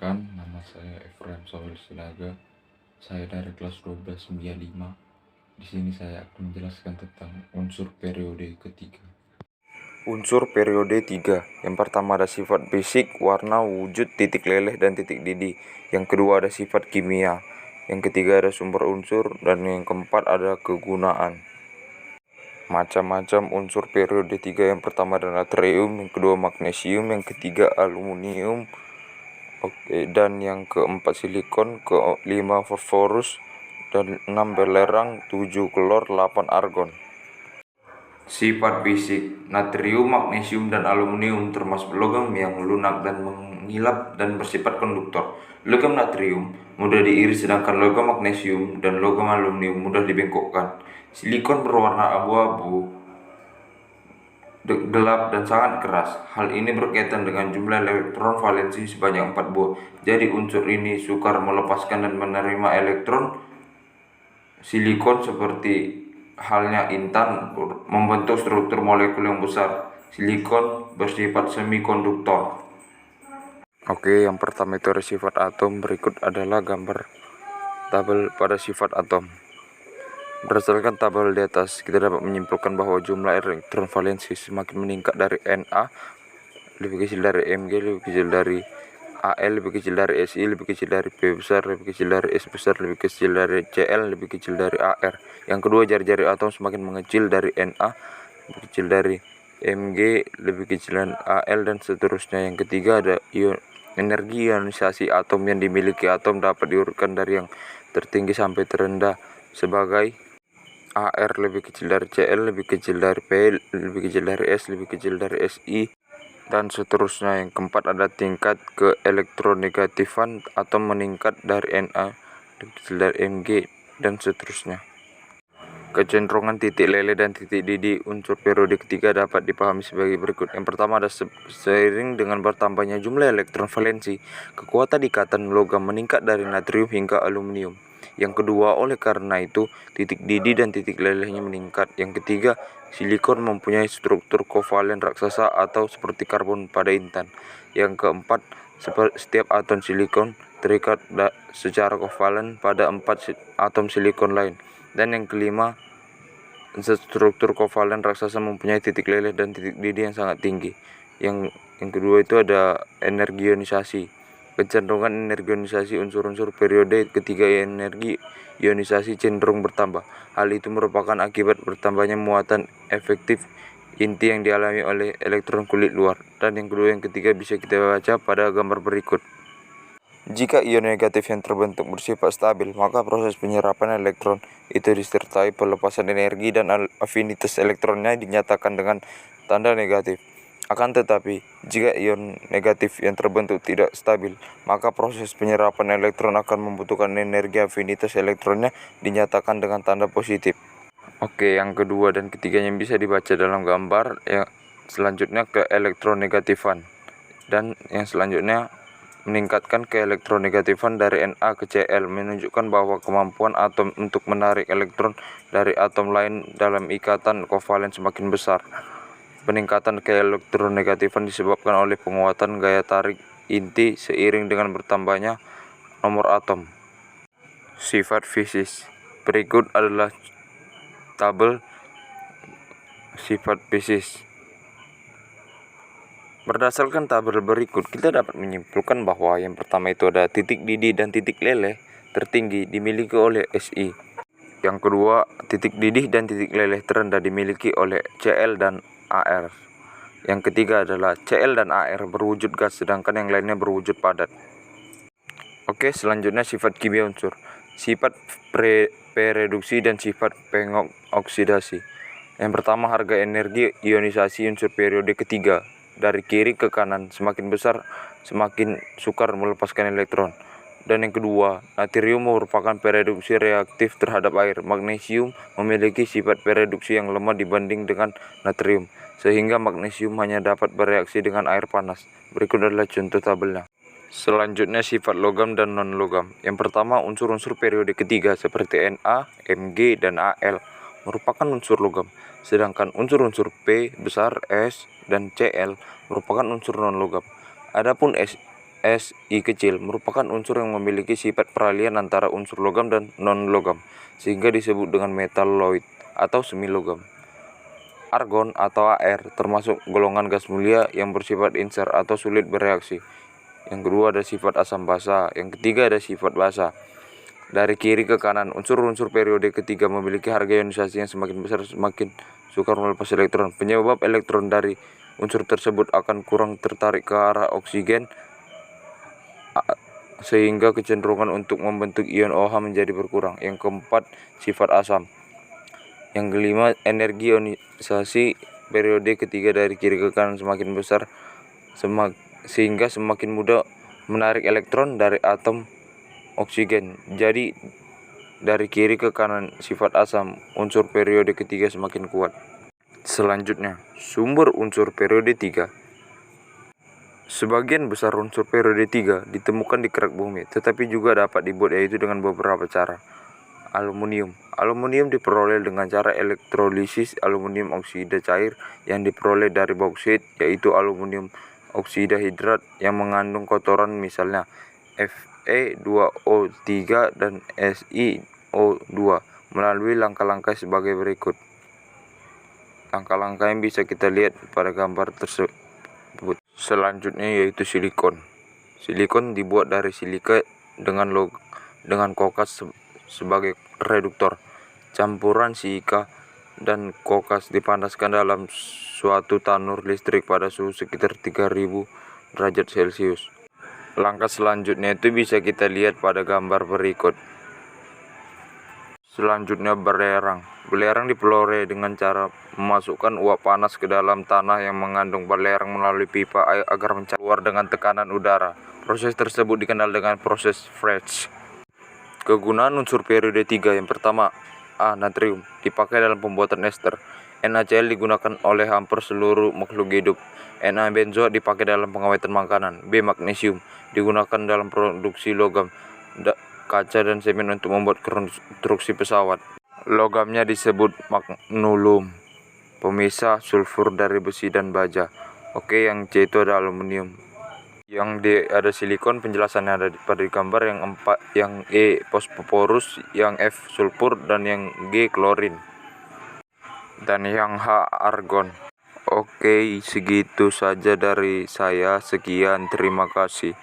Perkenalkan, nama saya Efraim Sawil Silaga. Saya dari kelas 1295. Di sini saya akan menjelaskan tentang unsur periode ketiga. Unsur periode 3. Yang pertama ada sifat fisik, warna, wujud, titik leleh, dan titik didih. Yang kedua ada sifat kimia. Yang ketiga ada sumber unsur. Dan yang keempat ada kegunaan. Macam-macam unsur periode 3. Yang pertama ada natrium, yang kedua magnesium, yang ketiga aluminium, dan yang keempat silikon, kelima fosforus, dan 6 belerang, 7 klor, 8 argon. Sifat fisik: natrium, magnesium, dan aluminium termasuk logam yang lunak dan mengilap dan bersifat konduktor. Logam natrium mudah diiris, sedangkan logam magnesium dan logam aluminium mudah dibengkokkan. Silikon berwarna abu-abu gelap dan sangat keras. Hal ini berkaitan dengan jumlah elektron valensi sebanyak 4 buah. Jadi unsur ini sukar melepaskan dan menerima elektron. Silikon seperti halnya intan membentuk struktur molekul yang besar. Silikon bersifat semikonduktor. Oke, yang pertama itu ada sifat atom. Berikut adalah gambar tabel pada sifat atom. Berdasarkan tabel di atas, kita dapat menyimpulkan bahwa jumlah elektron valensi semakin meningkat dari Na lebih kecil dari Mg, lebih kecil dari Al, lebih kecil dari Si, lebih kecil dari P besar, lebih kecil dari S besar, lebih kecil dari Cl, lebih kecil dari Ar. Yang kedua, jari-jari atom semakin mengecil dari Na, lebih kecil dari Mg, lebih kecil dari Al, dan seterusnya. Yang ketiga ada energi ionisasi atom yang dimiliki atom dapat diurutkan dari yang tertinggi sampai terendah sebagai Ar lebih kecil dari Cl, lebih kecil dari P, lebih kecil dari S, lebih kecil dari Si, dan seterusnya. Yang keempat ada tingkat keelektronegatifan atom meningkat dari Na, lebih kecil dari Mg, dan seterusnya. Kecenderungan titik leleh dan titik didih unsur periode ketiga dapat dipahami sebagai berikut. Yang pertama ada seiring dengan bertambahnya jumlah elektron valensi, kekuatan ikatan logam meningkat dari natrium hingga aluminium. Yang kedua, oleh karena itu, titik didih dan titik lelehnya meningkat. Yang ketiga, silikon mempunyai struktur kovalen raksasa atau seperti karbon pada intan. Yang keempat, setiap atom silikon terikat secara kovalen pada 4 atom silikon lain. Dan yang kelima, struktur kovalen raksasa mempunyai titik leleh dan titik didih yang sangat tinggi. Yang kedua itu ada energi ionisasi. Kecenderungan energi ionisasi unsur-unsur periode ketiga energi ionisasi cenderung bertambah. Hal itu merupakan akibat bertambahnya muatan efektif inti yang dialami oleh elektron kulit luar. Dan yang kedua yang ketiga bisa kita baca pada gambar berikut. Jika ion negatif yang terbentuk bersifat stabil, maka proses penyerapan elektron itu disertai pelepasan energi dan afinitas elektronnya dinyatakan dengan tanda negatif. Akan tetapi, jika ion negatif yang terbentuk tidak stabil, maka proses penyerapan elektron akan membutuhkan energi afinitas elektronnya dinyatakan dengan tanda positif. Oke, yang kedua dan ketiganya bisa dibaca dalam gambar. Yang selanjutnya ke elektronegatifan. Dan yang selanjutnya meningkatkan keelektronegatifan dari Na ke Cl, menunjukkan bahwa kemampuan atom untuk menarik elektron dari atom lain dalam ikatan kovalen semakin besar. Peningkatan keelektronegatifan disebabkan oleh penguatan gaya tarik inti seiring dengan bertambahnya nomor atom. Sifat fisik. Berikut adalah tabel sifat fisik. Berdasarkan tabel berikut, kita dapat menyimpulkan bahwa yang pertama itu ada titik didih dan titik leleh tertinggi dimiliki oleh Si. Yang kedua, titik didih dan titik leleh terendah dimiliki oleh Cl dan Ar. Yang ketiga adalah Cl dan Ar berwujud gas, sedangkan yang lainnya berwujud padat. Oke, selanjutnya sifat kimia unsur. Sifat prereduksi dan sifat pengoksidasi. Yang pertama, harga energi ionisasi unsur periode ketiga. Dari kiri ke kanan, semakin besar semakin sukar melepaskan elektron. Dan yang kedua, natrium merupakan pereduksi reaktif terhadap air. Magnesium memiliki sifat pereduksi yang lemah dibanding dengan natrium, sehingga magnesium hanya dapat bereaksi dengan air panas. Berikut adalah contoh tabelnya. Selanjutnya sifat logam dan non-logam. Yang pertama, unsur-unsur periode ketiga seperti Na, Mg, dan Al merupakan unsur logam, sedangkan unsur-unsur P besar, S, dan Cl merupakan unsur non-logam. Adapun Si kecil merupakan unsur yang memiliki sifat peralihan antara unsur logam dan non-logam, sehingga disebut dengan metalloid atau semi-logam. Argon atau Ar termasuk golongan gas mulia yang bersifat inser atau sulit bereaksi. Yang kedua ada sifat asam basa, yang ketiga ada sifat basa. Dari kiri ke kanan, unsur-unsur periode ketiga memiliki harga ionisasi yang semakin besar semakin sukar melepas elektron. Penyebab elektron dari unsur tersebut akan kurang tertarik ke arah oksigen, sehingga kecenderungan untuk membentuk ion OH menjadi berkurang. Yang keempat, sifat asam. Yang kelima, energi ionisasi periode ketiga dari kiri ke kanan semakin besar sehingga semakin mudah menarik elektron dari atom oksigen. Jadi dari kiri ke kanan sifat asam unsur periode ketiga semakin kuat. Selanjutnya, sumber unsur periode 3. Sebagian besar unsur periode 3 ditemukan di kerak bumi, tetapi juga dapat dibuat yaitu dengan beberapa cara. Aluminium. Aluminium diperoleh dengan cara elektrolisis aluminium oksida cair yang diperoleh dari bauksit, yaitu aluminium oksida hidrat yang mengandung kotoran misalnya Fe2O3 dan SiO2 melalui langkah-langkah sebagai berikut. Langkah-langkah yang bisa kita lihat pada gambar tersebut. Selanjutnya yaitu silikon. Silikon dibuat dari silika dengan kokas sebagai reduktor. Campuran silika dan kokas dipanaskan dalam suatu tanur listrik pada suhu sekitar 3000 derajat Celcius. Langkah selanjutnya itu bisa kita lihat pada gambar berikut. Selanjutnya belerang. Belerang diperoleh dengan cara memasukkan uap panas ke dalam tanah yang mengandung belerang melalui pipa air agar keluar dengan tekanan udara. Proses tersebut dikenal dengan proses French. Kegunaan unsur periode 3 yang pertama, A. Natrium dipakai dalam pembuatan ester. NaCl digunakan oleh hampir seluruh makhluk hidup. Na-benzoat dipakai dalam pengawetan makanan. B. Magnesium digunakan dalam produksi logam, kaca dan semen untuk membuat konstruksi pesawat. Logamnya disebut magnulum, pemisah sulfur dari besi dan baja. Oke, yang C itu ada aluminium. Yang D ada silikon, penjelasannya ada pada gambar. Yang E fosforus, yang F sulfur, dan yang G klorin. Dan yang H argon. Oke, segitu saja dari saya. Sekian, terima kasih.